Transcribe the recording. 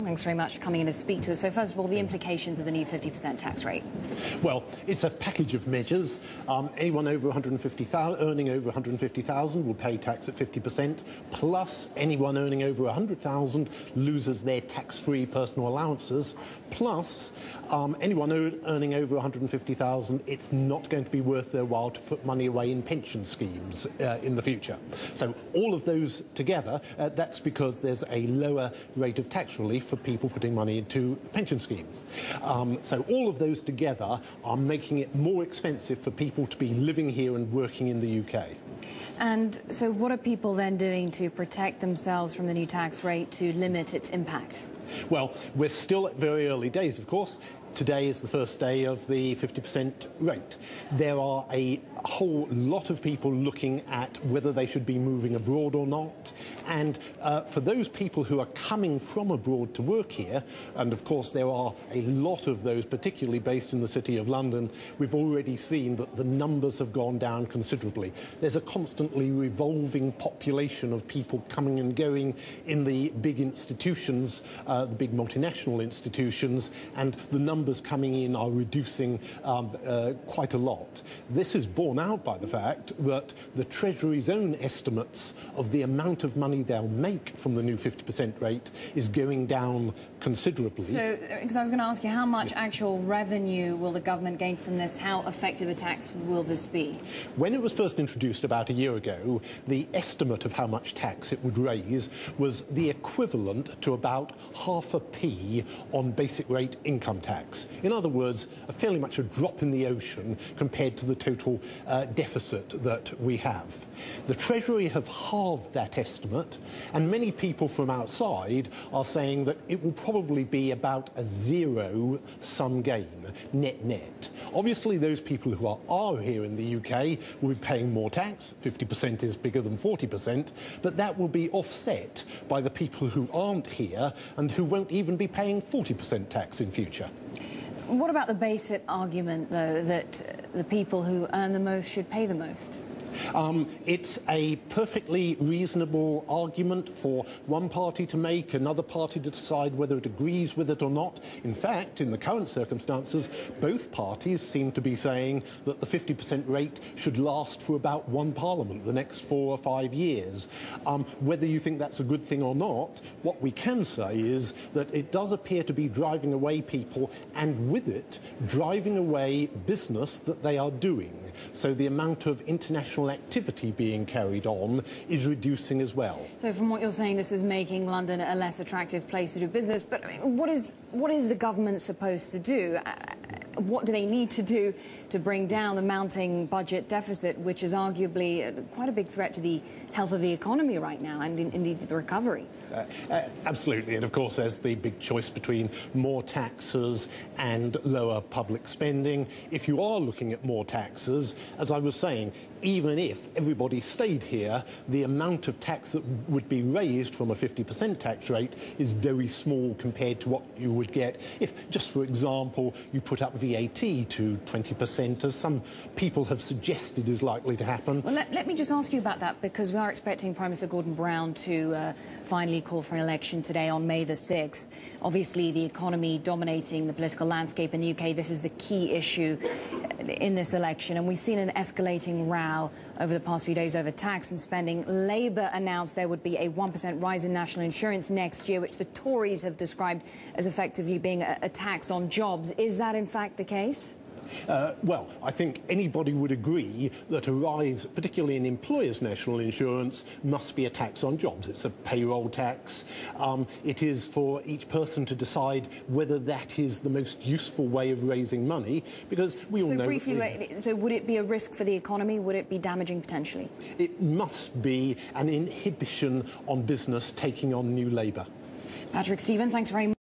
Thanks very much for coming in to speak to us. So first of all, the implications of the new 50% tax rate. Well, it's a package of measures. Anyone over earning over 150,000 will pay tax at 50%, plus anyone earning over 100,000 loses their tax-free personal allowances, plus anyone earning over 150,000, it's not going to be worth their while to put money away in pension schemes in the future. So all of those together, that's because there's a lower rate of tax relief for people putting money into pension schemes. So all of those together are making it more expensive for people to be living here and working in the UK. And so what are people then doing to protect themselves from the new tax rate to limit its impact? Well, we're still at very early days, of course. Today is the first day of the 50% rate. There are a whole lot of people looking at whether they should be moving abroad or not. And for those people who are coming from abroad to work here, and of course there are a lot of those, particularly based in the City of London, we've already seen that the numbers have gone down considerably. There's a constantly revolving population of people coming and going in the big institutions, the big multinational institutions, and the numbers coming in are reducing quite a lot. This is borne out by the fact that the Treasury's own estimates of the amount of money they'll make from the new 50% rate is going down considerably. So, because I was going to ask you, how much actual revenue will the government gain from this? How effective a tax will this be? When it was first introduced about a year ago, the estimate of how much tax it would raise was the equivalent to about half a p on basic rate income tax. In other words, fairly much a drop in the ocean compared to the total deficit that we have. The Treasury have halved that estimate, and many people from outside are saying that it will probably be about a zero-sum gain, net-net. Obviously, those people who are here in the UK will be paying more tax. 50% is bigger than 40%, but that will be offset by the people who aren't here and who won't even be paying 40% tax in future. What about the basic argument, though, that the people who earn the most should pay the most? It's a perfectly reasonable argument for one party to make, another party to decide whether it agrees with it or not. In fact, in the current circumstances, both parties seem to be saying that the 50% rate should last for about one parliament, the next 4 or 5 years. Whether you think that's a good thing or not, what we can say is that it does appear to be driving away people, and with it, driving away business that they are doing. So the amount of international activity being carried on is reducing as well. So from what you're saying, this is making London a less attractive place to do business. But I mean, what is the government supposed to do? What do they need to do to bring down the mounting budget deficit, which is arguably quite a big threat to the health of the economy right now and indeed the recovery? Absolutely, and of course there's the big choice between more taxes and lower public spending. If you are looking at more taxes, as I was saying, even if everybody stayed here, the amount of tax that would be raised from a 50% tax rate is very small compared to what you would get if, just for example, you put up VAT to 20%, as some people have suggested is likely to happen. Well, let me just ask you about that, because we are expecting Prime Minister Gordon Brown to finally call for an election today on May the 6th. Obviously, the economy dominating the political landscape in the UK, this is the key issue in this election, and we've seen an escalating row over the past few days over tax and spending. Labour announced there would be a 1% rise in national insurance next year, which the Tories have described as effectively being a tax on jobs. Is that in fact the case? Well, I think anybody would agree that a rise, particularly in employers' national insurance, must be a tax on jobs. It's a payroll tax. It is for each person to decide whether that is the most useful way of raising money, because we all know... So briefly, so would it be a risk for the economy? Would it be damaging potentially? It must be an inhibition on business taking on new labour. Patrick Stevens, thanks very much.